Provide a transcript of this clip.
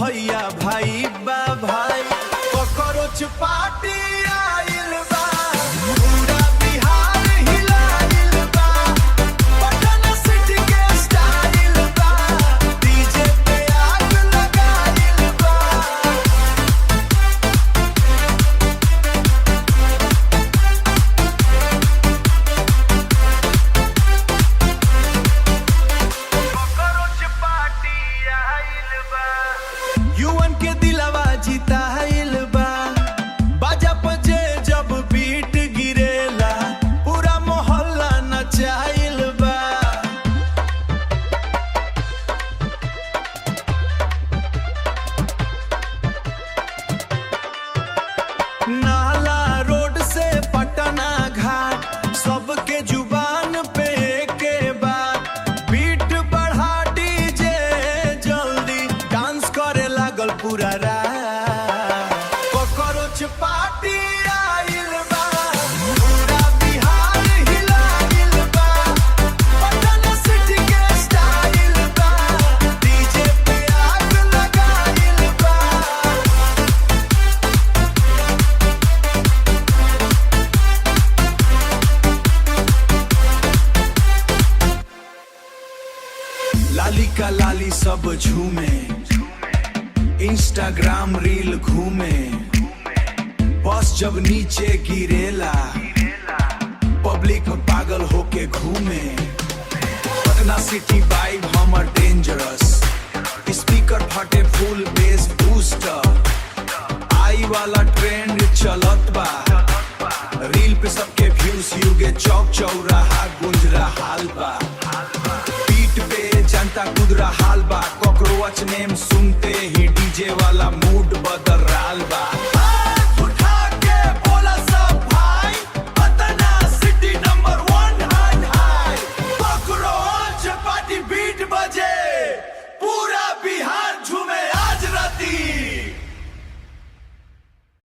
भैया भाई बा भाई कॉकरोच पार्टी आइल बा पूरा बिहार हिलाइल बा पटना सिटी के स्टाइल बा डीजे पे आग लगाइल बा कॉकरोच पार्टी आइल बा युवन के दिलवा जीताइल बा बाजा बजे जब बीट गिरेला पूरा मोहल्ला नचाइल बा नाला रोड से पटना घाट सबके जुबान पे के बात बीट बढ़ा डीजे जल्दी डांस करे लागल पूरा रात कॉकरोच पार्टी आइल बा पूरा बिहार हिलाइल बा पटना सिटी के स्टाइल बा डीजे पे आग लगाइल बा लाली का लाली सब झूमे इंस्टाग्राम रील घूमे बस जब नीचे गिरेला पब्लिक पागल होके घूमे पटना सिटी वाइब हमर डेंजरस स्पीकर फटे फुल बेस बूस्टर आई वाला ट्रेंड चलत बा रील पे सबके व्यूज युगे चौक चौराहा गुंज रहा बा बीट पे जनता कुद रहा बा कॉकरोच नेम सुनते ही डीजे वाला मूड